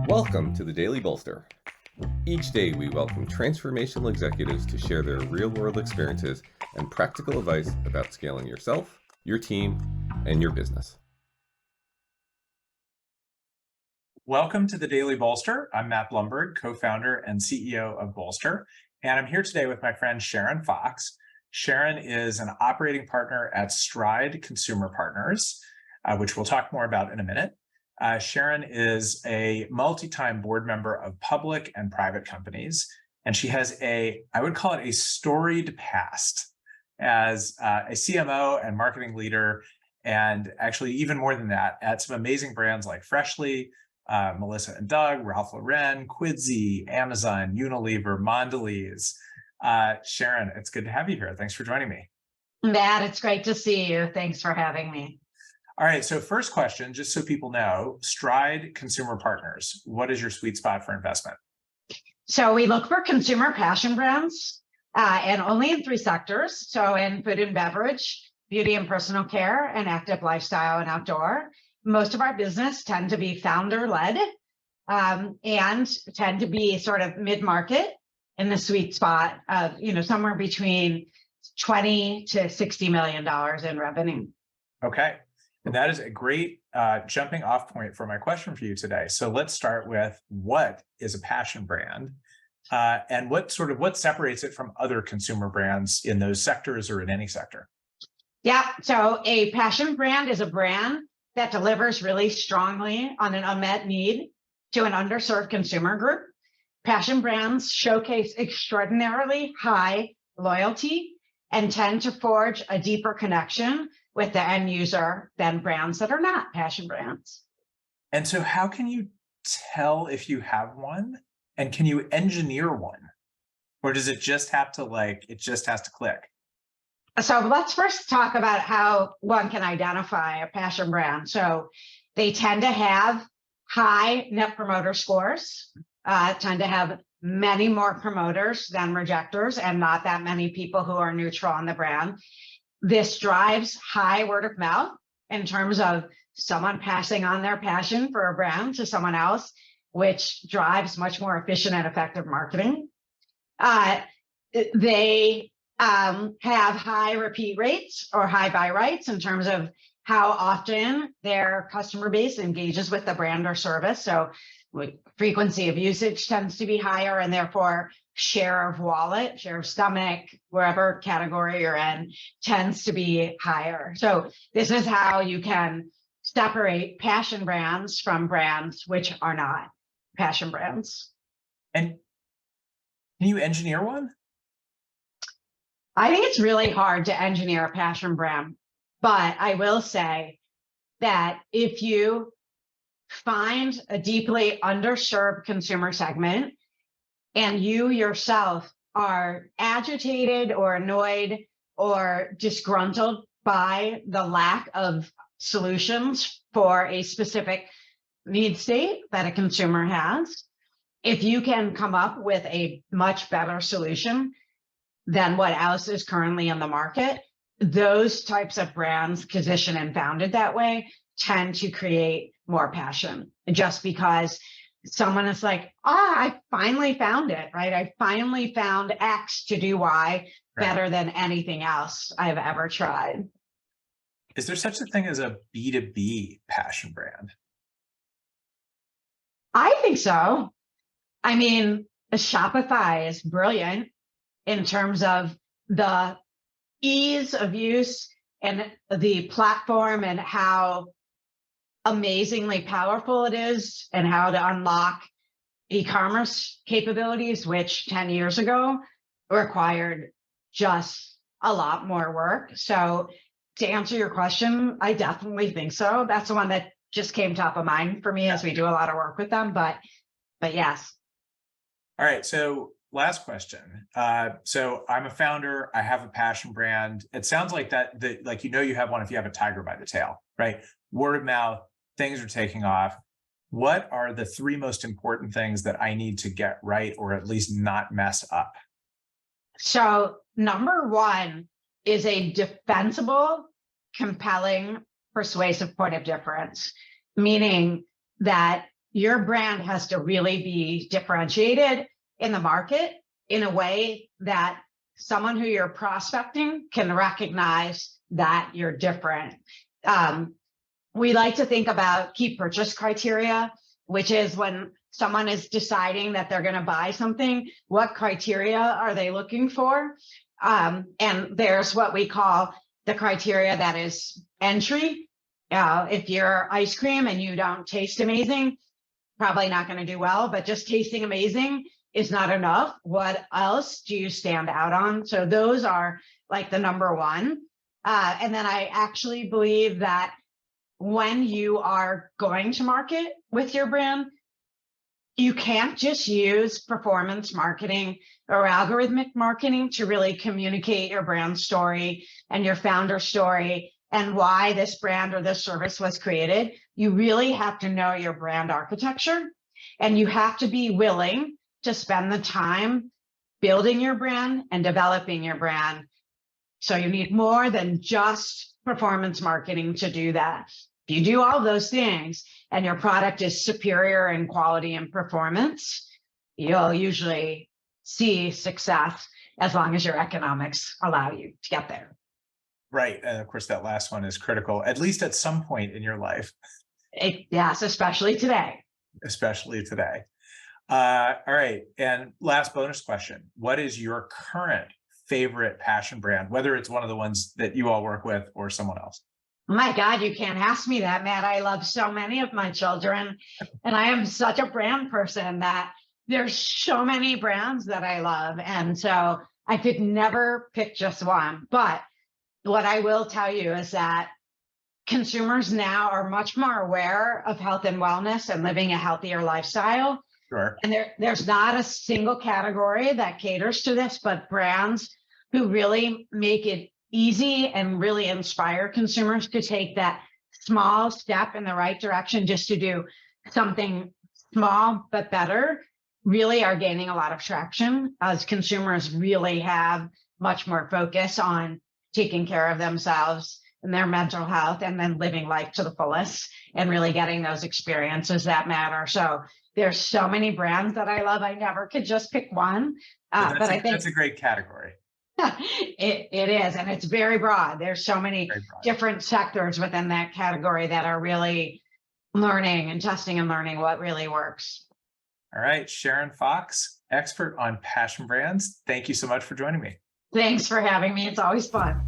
Welcome to the Daily Bolster. Each day we welcome transformational executives to share their real-world experiences and practical advice about scaling yourself, your team, and your business. Welcome to the Daily Bolster. I'm Matt Blumberg, co-founder and CEO of Bolster, and I'm here today with my friend Sharon Fox. Sharon is an operating partner at Stride Consumer Partners, which we'll talk more about in a minute. Sharon is a multi-time board member of public and private companies, and she has I would call it a storied past as a CMO and marketing leader, and actually even more than that, at some amazing brands like Freshly, Melissa & Doug, Ralph Lauren, Quidsi, Amazon, Unilever, Mondelez. Sharon, it's good to have you here. Thanks for joining me. Matt, it's great to see you. Thanks for having me. All right, so first question, just so people know, Stride Consumer Partners, what is your sweet spot for investment? So we look for consumer passion brands and only in three sectors. So in food and beverage, beauty and personal care, and active lifestyle and outdoor. Most of our business tend to be founder-led and tend to be sort of mid-market in the sweet spot of, somewhere between $20 to $60 million in revenue. Okay. And that is a great jumping off point for my question for you today. So let's start with, what is a passion brand and what separates it from other consumer brands in those sectors or in any sector? Yeah, so a passion brand is a brand that delivers really strongly on an unmet need to an underserved consumer group. Passion brands showcase extraordinarily high loyalty and tend to forge a deeper connection with the end user than brands that are not passion brands. And so how can you tell if you have one, and can you engineer one? Or does it just have to click? So let's first talk about how one can identify a passion brand. So they tend to have high net promoter scores, tend to have many more promoters than rejectors, and not that many people who are neutral on the brand. This drives high word of mouth in terms of someone passing on their passion for a brand to someone else, which drives much more efficient and effective marketing. They have high repeat rates or high buy rates in terms of how often their customer base engages with the brand or service. So frequency of usage tends to be higher, and therefore share of wallet, share of stomach, wherever category you're in, tends to be higher. So this is how you can separate passion brands from brands which are not passion brands. And can you engineer one? I think it's really hard to engineer a passion brand, but I will say that if you find a deeply underserved consumer segment and you yourself are agitated or annoyed or disgruntled by the lack of solutions for a specific need state that a consumer has, if you can come up with a much better solution than what else is currently in the market, those types of brands positioned and founded that way tend to create more passion, just because someone is like, I finally found it, right? I finally found X to do Y better than anything else I've ever tried. Is there such a thing as a B2B passion brand? I think so. I mean, Shopify is brilliant in terms of the ease of use and the platform and how amazingly powerful it is, and how to unlock e-commerce capabilities, which 10 years ago required just a lot more work. So to answer your question, I definitely think so. That's the one that just came top of mind for me as we do a lot of work with them, but yes. All right, so last question. So I'm a founder, I have a passion brand. It sounds like you have one if you have a tiger by the tail, right? Word of mouth, things are taking off. What are the three most important things that I need to get right, or at least not mess up? So number one is a defensible, compelling, persuasive point of difference, meaning that your brand has to really be differentiated in the market in a way that someone who you're prospecting can recognize that you're different. We like to think about key purchase criteria, which is when someone is deciding that they're going to buy something, what criteria are they looking for? And there's what we call the criteria that is entry. If you're ice cream and you don't taste amazing, probably not going to do well, but just tasting amazing is not enough. What else do you stand out on? So those are like the number one. And then I actually believe that when you are going to market with your brand, you can't just use performance marketing or algorithmic marketing to really communicate your brand story and your founder story and why this brand or this service was created. You really have to know your brand architecture, and you have to be willing to spend the time building your brand and developing your brand. So you need more than just performance marketing to do that. If you do all those things and your product is superior in quality and performance, you'll usually see success as long as your economics allow you to get there. Right. And of course, that last one is critical, at least at some point in your life. Yes, especially today. Especially today. All right. And last bonus question. What is your current favorite passion brand, whether it's one of the ones that you all work with or someone else? My God, you can't ask me that, Matt. I love so many of my children, and I am such a brand person that there's so many brands that I love. And so I could never pick just one. But what I will tell you is that consumers now are much more aware of health and wellness and living a healthier lifestyle. Sure. And there's not a single category that caters to this, but brands who really make it easy and really inspire consumers to take that small step in the right direction just to do something small but better really are gaining a lot of traction as consumers really have much more focus on taking care of themselves and their mental health and then living life to the fullest and really getting those experiences that matter. So there's so many brands that I love. I never could just pick one, but I think that's a great category. It is, and it's very broad. There's so many different sectors within that category that are really learning and testing and learning what really works. All right, Sharon Fox, expert on passion brands. Thank you so much for joining me. Thanks for having me. It's always fun.